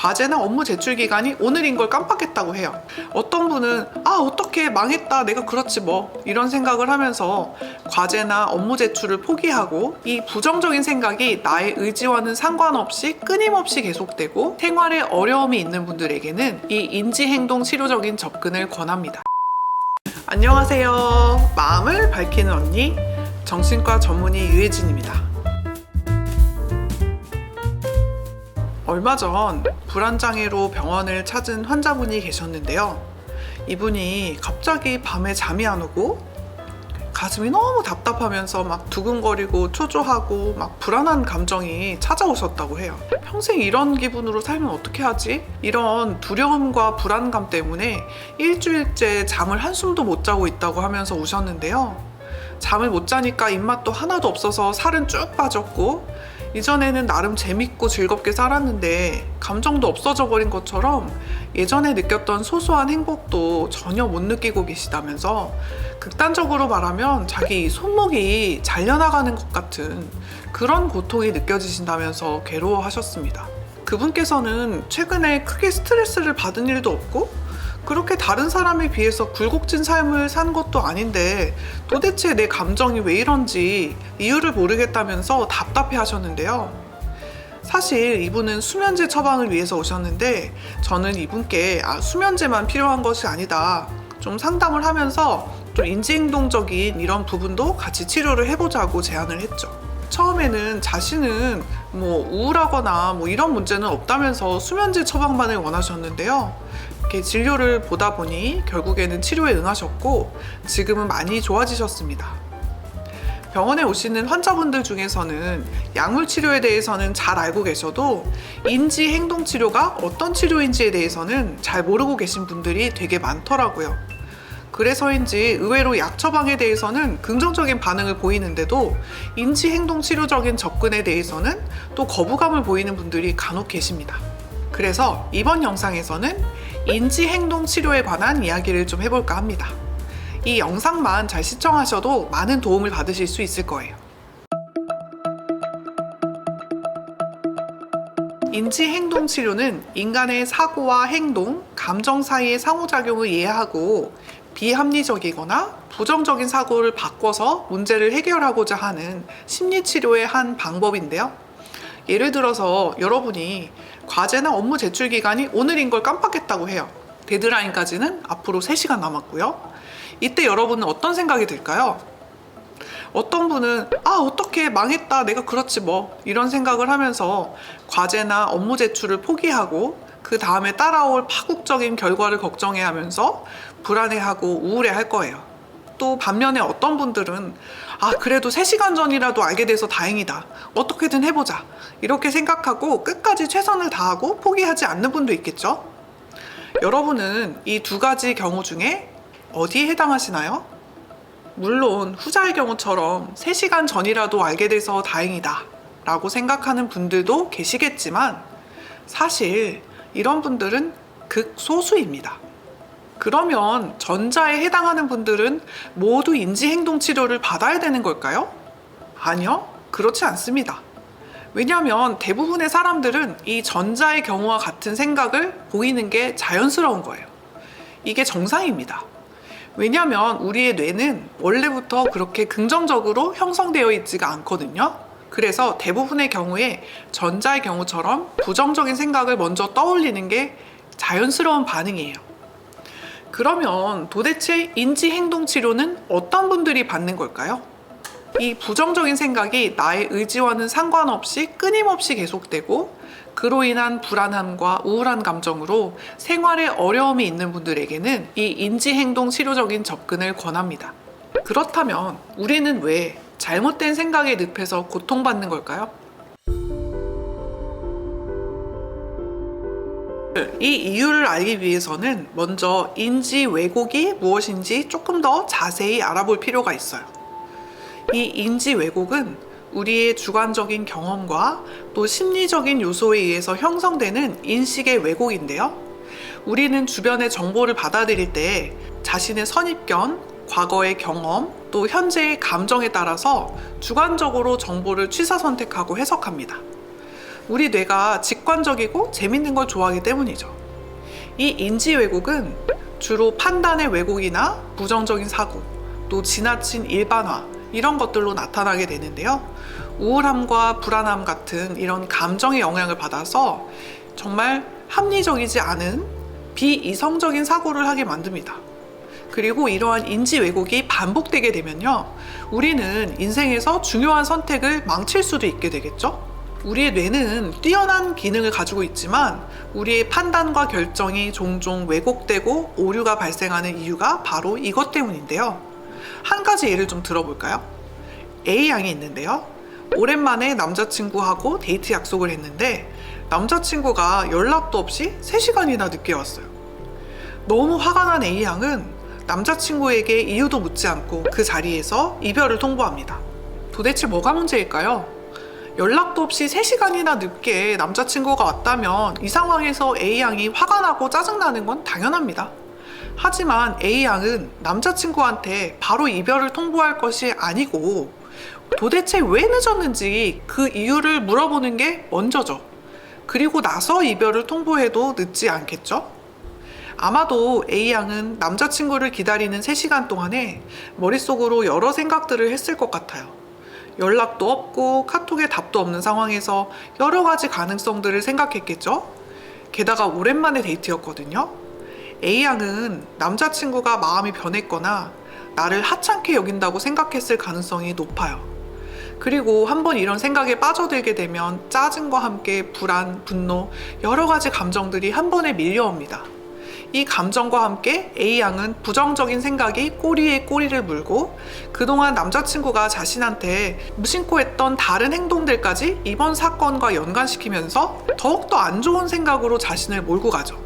과제나 업무 제출 기간이 오늘인 걸 깜빡했다고 해요. 어떤 분은 어떻게 망했다, 내가 그렇지 뭐, 이런 생각을 하면서 과제나 업무 제출을 포기하고 이 부정적인 생각이 나의 의지와는 상관없이 끊임없이 계속되고 생활에 어려움이 있는 분들에게는 이 인지행동 치료적인 접근을 권합니다. 안녕하세요. 마음을 밝히는 언니, 정신과 전문의 유혜진입니다. 얼마 전 불안장애로 병원을 찾은 환자분이 계셨는데요. 이분이 갑자기 밤에 잠이 안 오고 가슴이 너무 답답하면서 막 두근거리고 초조하고 막 불안한 감정이 찾아오셨다고 해요. 평생 이런 기분으로 살면 어떻게 하지? 이런 두려움과 불안감 때문에 일주일째 잠을 한숨도 못 자고 있다고 하면서 오셨는데요. 잠을 못 자니까 입맛도 하나도 없어서 살은 쭉 빠졌고, 이전에는 나름 재밌고 즐겁게 살았는데 감정도 없어져 버린 것처럼 예전에 느꼈던 소소한 행복도 전혀 못 느끼고 계시다면서, 극단적으로 말하면 자기 손목이 잘려나가는 것 같은 그런 고통이 느껴지신다면서 괴로워하셨습니다. 그분께서는 최근에 크게 스트레스를 받은 일도 없고 그렇게 다른 사람에 비해서 굴곡진 삶을 산 것도 아닌데 도대체 내 감정이 왜 이런지 이유를 모르겠다면서 답답해 하셨는데요. 사실 이분은 수면제 처방을 위해서 오셨는데 저는 이분께 수면제만 필요한 것이 아니다, 좀 상담을 하면서 좀 인지행동적인 이런 부분도 같이 치료를 해보자고 제안을 했죠. 처음에는 자신은 우울하거나 이런 문제는 없다면서 수면제 처방만을 원하셨는데요. 이렇게 진료를 보다 보니 결국에는 치료에 응하셨고 지금은 많이 좋아지셨습니다. 병원에 오시는 환자분들 중에서는 약물 치료에 대해서는 잘 알고 계셔도 인지 행동 치료가 어떤 치료인지에 대해서는 잘 모르고 계신 분들이 되게 많더라고요. 그래서인지 의외로 약 처방에 대해서는 긍정적인 반응을 보이는데도 인지 행동 치료적인 접근에 대해서는 또 거부감을 보이는 분들이 간혹 계십니다. 그래서 이번 영상에서는 인지 행동 치료에 관한 이야기를 좀 해볼까 합니다. 이 영상만 잘 시청하셔도 많은 도움을 받으실 수 있을 거예요. 인지 행동 치료는 인간의 사고와 행동, 감정 사이의 상호작용을 이해하고 비합리적이거나 부정적인 사고를 바꿔서 문제를 해결하고자 하는 심리치료의 한 방법인데요. 예를 들어서 여러분이 과제나 업무 제출 기간이 오늘인 걸 깜빡했다고 해요. 데드라인까지는 앞으로 3시간 남았고요. 이때 여러분은 어떤 생각이 들까요? 어떤 분은 어떻게 망했다, 내가 그렇지 뭐, 이런 생각을 하면서 과제나 업무 제출을 포기하고 그 다음에 따라올 파국적인 결과를 걱정해 하면서 불안해하고 우울해할 거예요. 또 반면에 어떤 분들은 그래도 3시간 전이라도 알게 돼서 다행이다, 어떻게든 해보자, 이렇게 생각하고 끝까지 최선을 다하고 포기하지 않는 분도 있겠죠. 여러분은 이 두 가지 경우 중에 어디에 해당하시나요? 물론 후자의 경우처럼 3시간 전이라도 알게 돼서 다행이다 라고 생각하는 분들도 계시겠지만 사실 이런 분들은 극소수입니다. 그러면 전자에 해당하는 분들은 모두 인지행동치료를 받아야 되는 걸까요? 아니요, 그렇지 않습니다. 왜냐하면 대부분의 사람들은 이 전자의 경우와 같은 생각을 보이는 게 자연스러운 거예요. 이게 정상입니다. 왜냐하면 우리의 뇌는 원래부터 그렇게 긍정적으로 형성되어 있지가 않거든요. 그래서 대부분의 경우에 전자의 경우처럼 부정적인 생각을 먼저 떠올리는 게 자연스러운 반응이에요. 그러면 도대체 인지행동치료는 어떤 분들이 받는 걸까요? 이 부정적인 생각이 나의 의지와는 상관없이 끊임없이 계속되고 그로 인한 불안함과 우울한 감정으로 생활에 어려움이 있는 분들에게는 이 인지행동 치료적인 접근을 권합니다. 그렇다면 우리는 왜 잘못된 생각의 늪에서 고통받는 걸까요? 이 이유를 알기 위해서는 먼저 인지 왜곡이 무엇인지 조금 더 자세히 알아볼 필요가 있어요. 이 인지 왜곡은 우리의 주관적인 경험과 또 심리적인 요소에 의해서 형성되는 인식의 왜곡인데요. 우리는 주변의 정보를 받아들일 때 자신의 선입견, 과거의 경험, 또 현재의 감정에 따라서 주관적으로 정보를 취사 선택하고 해석합니다. 우리 뇌가 직관적이고 재밌는 걸 좋아하기 때문이죠. 이 인지 왜곡은 주로 판단의 왜곡이나 부정적인 사고, 또 지나친 일반화 이런 것들로 나타나게 되는데요. 우울함과 불안함 같은 이런 감정의 영향을 받아서 정말 합리적이지 않은 비이성적인 사고를 하게 만듭니다. 그리고 이러한 인지 왜곡이 반복되게 되면요, 우리는 인생에서 중요한 선택을 망칠 수도 있게 되겠죠? 우리의 뇌는 뛰어난 기능을 가지고 있지만 우리의 판단과 결정이 종종 왜곡되고 오류가 발생하는 이유가 바로 이것 때문인데요. 한 가지 예를 좀 들어볼까요? A양이 있는데요. 오랜만에 남자친구하고 데이트 약속을 했는데 남자친구가 연락도 없이 3시간이나 늦게 왔어요. 너무 화가 난 A양은 남자친구에게 이유도 묻지 않고 그 자리에서 이별을 통보합니다. 도대체 뭐가 문제일까요? 연락도 없이 3시간이나 늦게 남자친구가 왔다면 이 상황에서 A양이 화가 나고 짜증나는 건 당연합니다. 하지만 A양은 남자친구한테 바로 이별을 통보할 것이 아니고 도대체 왜 늦었는지 그 이유를 물어보는 게 먼저죠. 그리고 나서 이별을 통보해도 늦지 않겠죠? 아마도 A양은 남자친구를 기다리는 3시간 동안에 머릿속으로 여러 생각들을 했을 것 같아요. 연락도 없고 카톡에 답도 없는 상황에서 여러 가지 가능성들을 생각했겠죠? 게다가 오랜만에 데이트였거든요. A양은 남자친구가 마음이 변했거나 나를 하찮게 여긴다고 생각했을 가능성이 높아요. 그리고 한번 이런 생각에 빠져들게 되면 짜증과 함께 불안, 분노, 여러 가지 감정들이 한 번에 밀려옵니다. 이 감정과 함께 A양은 부정적인 생각이 꼬리에 꼬리를 물고 그동안 남자친구가 자신한테 무심코 했던 다른 행동들까지 이번 사건과 연관시키면서 더욱더 안 좋은 생각으로 자신을 몰고 가죠.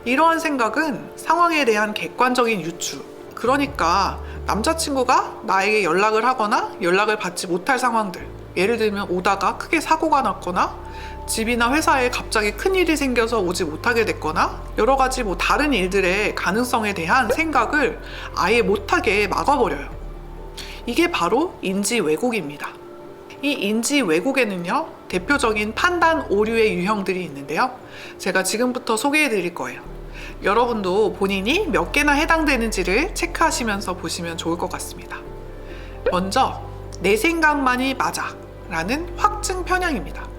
이러한 생각은 상황에 대한 객관적인 유추, 그러니까 남자친구가 나에게 연락을 하거나 연락을 받지 못할 상황들, 예를 들면 오다가 크게 사고가 났거나 집이나 회사에 갑자기 큰일이 생겨서 오지 못하게 됐거나 여러 가지 다른 일들의 가능성에 대한 생각을 아예 못하게 막아버려요. 이게 바로 인지 왜곡입니다. 이 인지 왜곡에는요, 대표적인 판단 오류의 유형들이 있는데요. 제가 지금부터 소개해 드릴 거예요. 여러분도 본인이 몇 개나 해당되는지를 체크하시면서 보시면 좋을 것 같습니다. 먼저, 내 생각만이 맞아 라는 확증 편향입니다.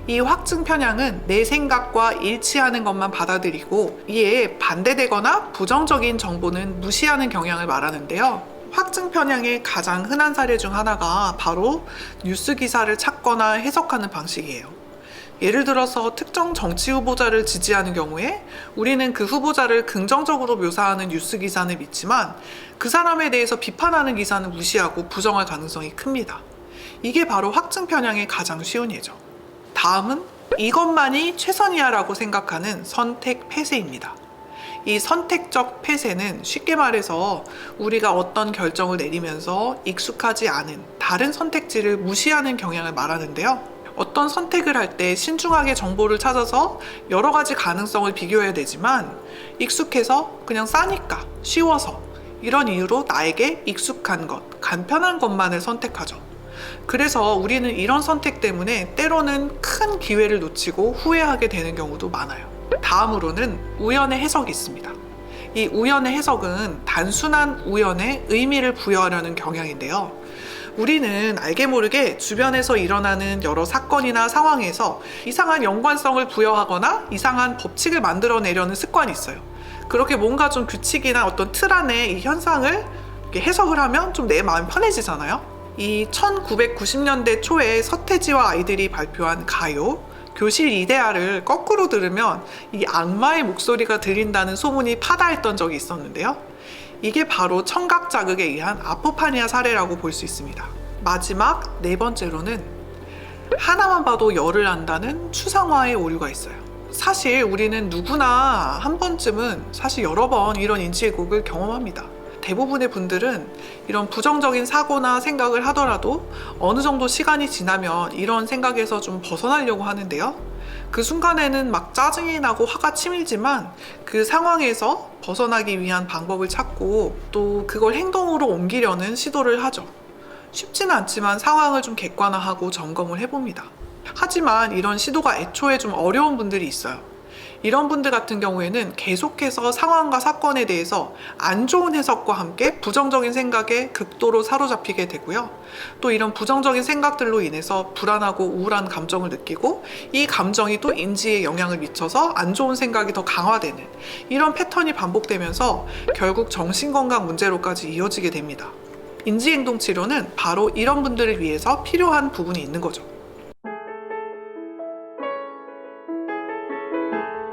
이 확증 편향은 내 생각과 일치하는 것만 받아들이고 이에 반대되거나 부정적인 정보는 무시하는 경향을 말하는데요. 확증 편향의 가장 흔한 사례 중 하나가 바로 뉴스 기사를 찾거나 해석하는 방식이에요. 예를 들어서 특정 정치 후보자를 지지하는 경우에 우리는 그 후보자를 긍정적으로 묘사하는 뉴스 기사는 믿지만 그 사람에 대해서 비판하는 기사는 무시하고 부정할 가능성이 큽니다. 이게 바로 확증 편향의 가장 쉬운 예죠. 다음은 이것만이 최선이야 라고 생각하는 선택 폐쇄입니다. 이 선택적 폐쇄는 쉽게 말해서 우리가 어떤 결정을 내리면서 익숙하지 않은 다른 선택지를 무시하는 경향을 말하는데요. 어떤 선택을 할 때 신중하게 정보를 찾아서 여러 가지 가능성을 비교해야 되지만 익숙해서 그냥 싸니까, 쉬워서 이런 이유로 나에게 익숙한 것, 간편한 것만을 선택하죠. 그래서 우리는 이런 선택 때문에 때로는 큰 기회를 놓치고 후회하게 되는 경우도 많아요. 다음으로는 우연의 해석이 있습니다. 이 우연의 해석은 단순한 우연에 의미를 부여하려는 경향인데요. 우리는 알게 모르게 주변에서 일어나는 여러 사건이나 상황에서 이상한 연관성을 부여하거나 이상한 법칙을 만들어내려는 습관이 있어요. 그렇게 뭔가 좀 규칙이나 어떤 틀 안에 이 현상을 해석을 하면 좀 내 마음이 편해지잖아요. 이 1990년대 초에 서태지와 아이들이 발표한 가요, 교실 이데아를 거꾸로 들으면 이 악마의 목소리가 들린다는 소문이 파다했던 적이 있었는데요. 이게 바로 청각 자극에 의한 아포파니아 사례라고 볼 수 있습니다. 마지막 4번째로는 하나만 봐도 열을 난다는 추상화의 오류가 있어요. 사실 우리는 누구나 한 번쯤은 사실 여러 번 이런 인지 왜곡을 경험합니다. 대부분의 분들은 이런 부정적인 사고나 생각을 하더라도 어느 정도 시간이 지나면 이런 생각에서 좀 벗어나려고 하는데요. 그 순간에는 막 짜증이 나고 화가 치밀지만 그 상황에서 벗어나기 위한 방법을 찾고 또 그걸 행동으로 옮기려는 시도를 하죠. 쉽지는 않지만 상황을 좀 객관화하고 점검을 해봅니다. 하지만 이런 시도가 애초에 좀 어려운 분들이 있어요. 이런 분들 같은 경우에는 계속해서 상황과 사건에 대해서 안 좋은 해석과 함께 부정적인 생각에 극도로 사로잡히게 되고요. 또 이런 부정적인 생각들로 인해서 불안하고 우울한 감정을 느끼고, 이 감정이 또 인지에 영향을 미쳐서 안 좋은 생각이 더 강화되는 이런 패턴이 반복되면서 결국 정신건강 문제로까지 이어지게 됩니다. 인지행동 치료는 바로 이런 분들을 위해서 필요한 부분이 있는 거죠.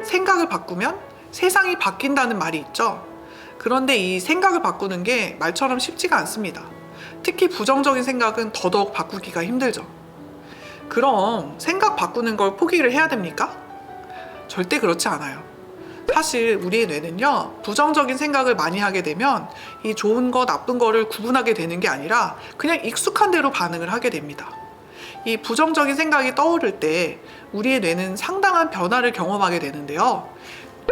생각을 바꾸면 세상이 바뀐다는 말이 있죠. 그런데 이 생각을 바꾸는 게 말처럼 쉽지가 않습니다. 특히 부정적인 생각은 더더욱 바꾸기가 힘들죠. 그럼 생각 바꾸는 걸 포기를 해야 됩니까? 절대 그렇지 않아요. 사실 우리의 뇌는요, 부정적인 생각을 많이 하게 되면 이 좋은 거 나쁜 거를 구분하게 되는 게 아니라 그냥 익숙한 대로 반응을 하게 됩니다. 이 부정적인 생각이 떠오를 때 우리의 뇌는 상당한 변화를 경험하게 되는데요.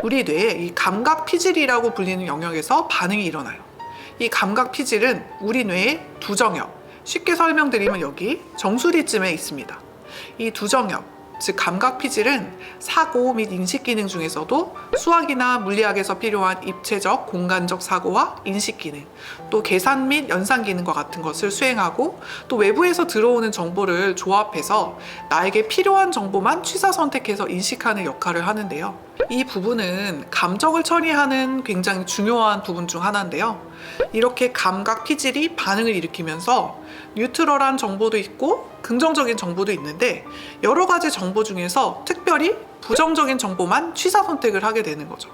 우리 뇌에 이 감각 피질이라고 불리는 영역에서 반응이 일어나요. 이 감각 피질은 우리 뇌의 두 정엽, 쉽게 설명드리면 여기 정수리쯤에 있습니다. 이 두 정엽, 즉 감각 피질은 사고 및 인식 기능 중에서도 수학이나 물리학에서 필요한 입체적, 공간적 사고와 인식 기능, 또 계산 및 연산 기능과 같은 것을 수행하고, 또 외부에서 들어오는 정보를 조합해서 나에게 필요한 정보만 취사 선택해서 인식하는 역할을 하는데요. 이 부분은 감정을 처리하는 굉장히 중요한 부분 중 하나인데요. 이렇게 감각 피질이 반응을 일으키면서 뉴트럴한 정보도 있고 긍정적인 정보도 있는데, 여러 가지 정보 중에서 특별히 부정적인 정보만 취사 선택을 하게 되는 거죠.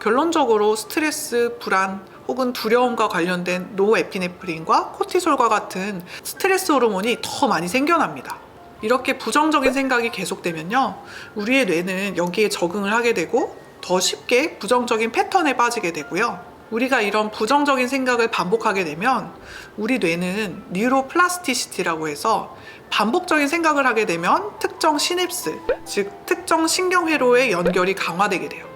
결론적으로 스트레스, 불안 혹은 두려움과 관련된 노에피네프린과 코티솔과 같은 스트레스 호르몬이 더 많이 생겨납니다. 이렇게 부정적인 생각이 계속되면요, 우리의 뇌는 여기에 적응을 하게 되고 더 쉽게 부정적인 패턴에 빠지게 되고요. 우리가 이런 부정적인 생각을 반복하게 되면 우리 뇌는 뉴로플라스티시티라고 해서 반복적인 생각을 하게 되면 특정 시냅스, 즉 특정 신경회로의 연결이 강화되게 돼요.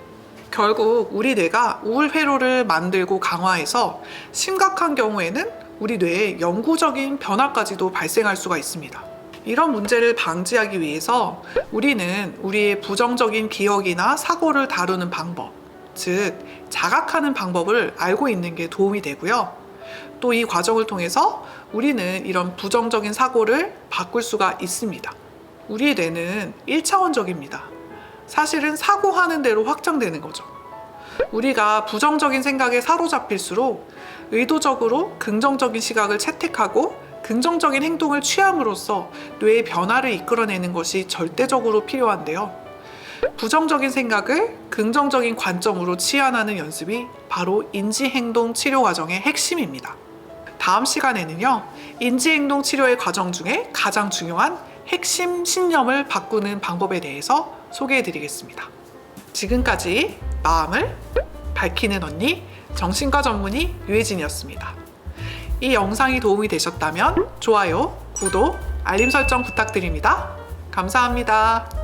결국 우리 뇌가 우울회로를 만들고 강화해서 심각한 경우에는 우리 뇌에 영구적인 변화까지도 발생할 수가 있습니다. 이런 문제를 방지하기 위해서 우리는 우리의 부정적인 기억이나 사고를 다루는 방법, 즉 자각하는 방법을 알고 있는 게 도움이 되고요. 또 이 과정을 통해서 우리는 이런 부정적인 사고를 바꿀 수가 있습니다. 우리의 뇌는 1차원적입니다. 사실은 사고하는 대로 확장되는 거죠. 우리가 부정적인 생각에 사로잡힐수록 의도적으로 긍정적인 시각을 채택하고 긍정적인 행동을 취함으로써 뇌의 변화를 이끌어내는 것이 절대적으로 필요한데요. 부정적인 생각을 긍정적인 관점으로 치환하는 연습이 바로 인지행동 치료 과정의 핵심입니다. 다음 시간에는요, 인지행동 치료의 과정 중에 가장 중요한 핵심 신념을 바꾸는 방법에 대해서 소개해 드리겠습니다. 지금까지 마음을 밝히는 언니, 정신과 전문의 유혜진이었습니다. 이 영상이 도움이 되셨다면 좋아요, 구독, 알림 설정 부탁드립니다. 감사합니다.